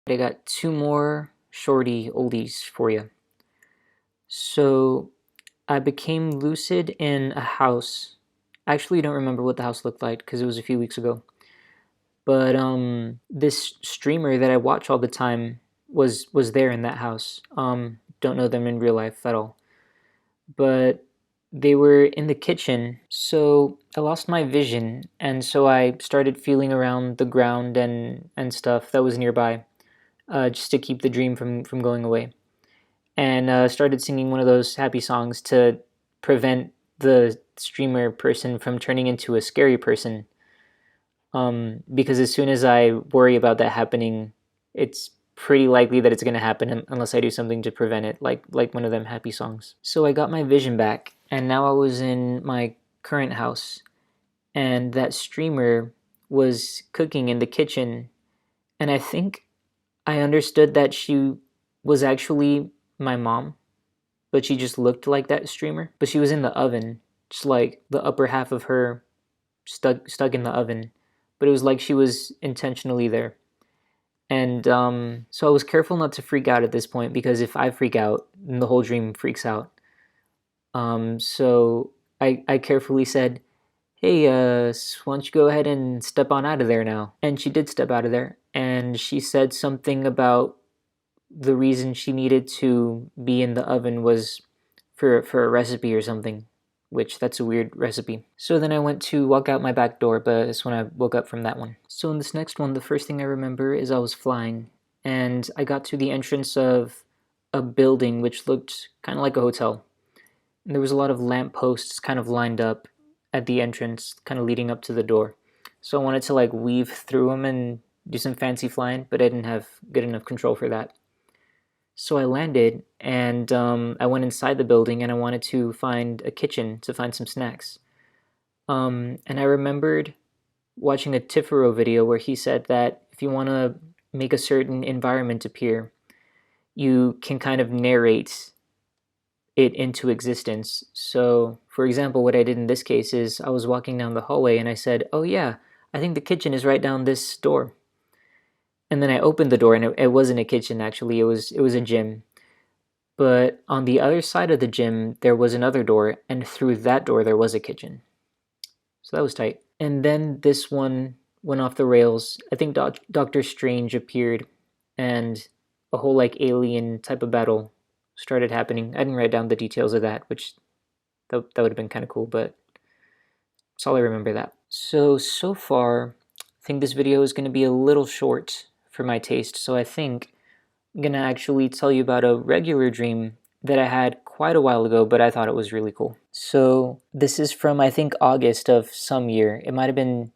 I got two more shorty oldies for you. So I became lucid in a house. I actually don't remember what the house looked like because it was a few weeks ago. But this streamer that I watch all the time was there in that house. Don't know them in real life at all, but they were in the kitchen. So I lost my vision, and so I started feeling around the ground and stuff that was nearby, just to keep the dream from going away. And started singing one of those happy songs to prevent the streamer person from turning into a scary person. Because as soon as I worry about that happening, it's pretty likely that it's going to happen unless I do something to prevent it, like one of them happy songs. So I got my vision back, and now I was in my current house, and that streamer was cooking in the kitchen, and I think I understood that she was actually my mom, but she just looked like that streamer. But she was in the oven, just like the upper half of her stuck in the oven. But it was like she was intentionally there. And so I was careful not to freak out at this point because if I freak out, then the whole dream freaks out. So I carefully said, "Hey, why don't you go ahead and step on out of there now?" And she did step out of there, and she said something about the reason she needed to be in the oven was for a recipe or something, which that's a weird recipe. So then I went to walk out my back door, but that's when I woke up from that one. So in this next one, the first thing I remember is I was flying, and I got to the entrance of a building which looked kind of like a hotel. And there was a lot of lampposts kind of lined up at the entrance, kind of leading up to the door. So I wanted to like weave through them and do some fancy flying, but I didn't have good enough control for that. So I landed and I went inside the building and I wanted to find a kitchen to find some snacks. And I remembered watching a Tifero video where he said that if you want to make a certain environment appear, you can kind of narrate it into existence. So, for example, what I did in this case is I was walking down the hallway and I said, "Oh, yeah, I think the kitchen is right down this door." And then I opened the door and it wasn't a kitchen actually, it was a gym. But on the other side of the gym there was another door, and through that door there was a kitchen. So that was tight. And then this one went off the rails. I think Doctor Strange appeared and a whole like alien type of battle started happening. I didn't write down the details of that, which that would have been kind of cool, but that's all I remember that. So far, I think this video is going to be a little short for my taste, so I think I'm going to actually tell you about a regular dream that I had quite a while ago, but I thought it was really cool. So this is from, I think, August of some year. It might have been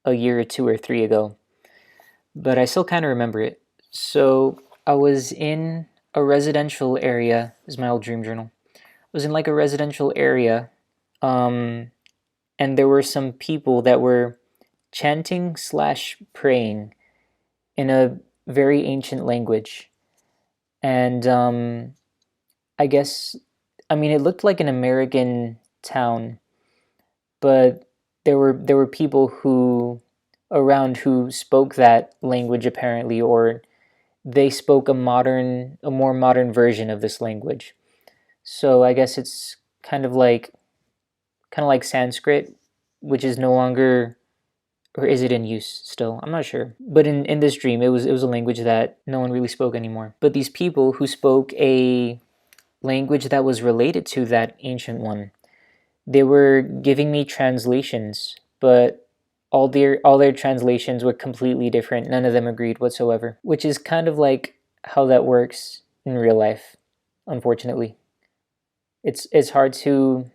a year or two or three ago, but I still kind of remember it. So I was in a residential area, this is my old dream journal. I was in like a residential area, and there were some people that were chanting slash praying in a very ancient language. And I guess, I mean, it looked like an American town, but there were people who around who spoke that language apparently, or they spoke a more modern version of this language. So I guess it's kind of like Sanskrit, which is no longer, or is it in use still? I'm not sure. But in this dream, it was a language that no one really spoke anymore. But these people who spoke a language that was related to that ancient one, they were giving me translations, but all their translations were completely different. None of them agreed whatsoever, which is kind of like how that works in real life, unfortunately. It's hard to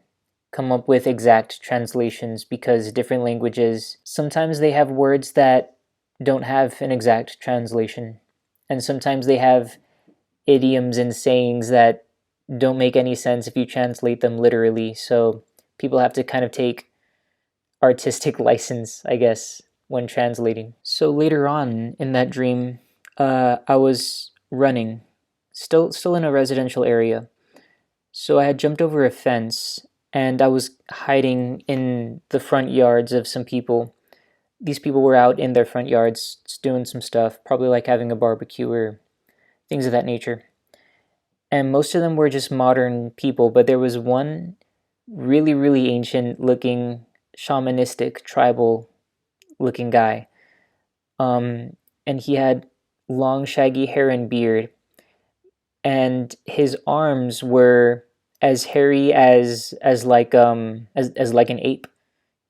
come up with exact translations because different languages, sometimes they have words that don't have an exact translation, and sometimes they have idioms and sayings that don't make any sense if you translate them literally. So people have to kind of take artistic license, I guess, when translating. So later on in that dream, I was running, still in a residential area. So I had jumped over a fence and I was hiding in the front yards of some people these people were out in their front yards doing some stuff, probably like having a barbecue or things of that nature. And most of them were just modern people, but there was one really, really ancient looking, shamanistic, tribal looking guy. And he had long, shaggy hair and beard, and his arms were as hairy as like an ape.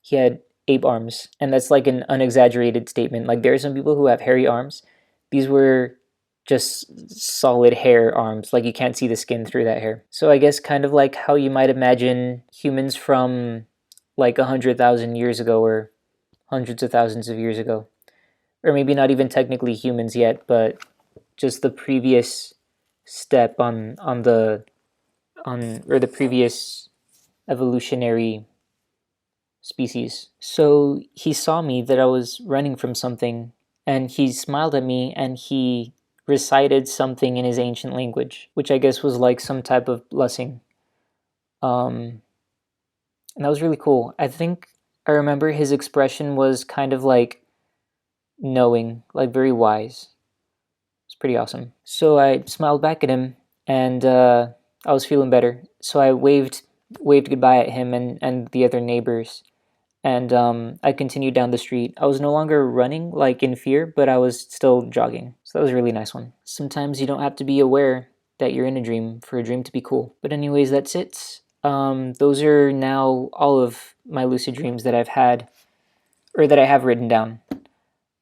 He had ape arms, and that's like an unexaggerated statement. Like there are some people who have hairy arms. These were just solid hair arms, like you can't see the skin through that hair. So I guess kind of like how you might imagine humans from like 100,000 years ago or hundreds of thousands of years ago, or maybe not even technically humans yet, but just the previous step on the on or the previous evolutionary species. So he saw me that I was running from something, and he smiled at me and he recited something in his ancient language, which I guess was like some type of blessing. And that was really cool. I think I remember his expression was kind of like knowing, like very wise. It's pretty awesome. So I smiled back at him, and I was feeling better. So I waved goodbye at him and the other neighbors, and I continued down the street. I was no longer running like in fear, but I was still jogging. So that was a really nice one. Sometimes you don't have to be aware that you're in a dream for a dream to be cool. But anyways, that's it. Those are now all of my lucid dreams that I've had, or that I have written down.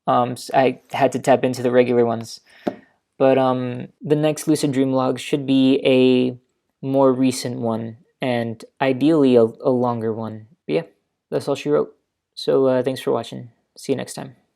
I had to tap into the regular ones. But the next lucid dream log should be a more recent one, and ideally a longer one. But yeah, that's all she wrote. So thanks for watching. See you next time.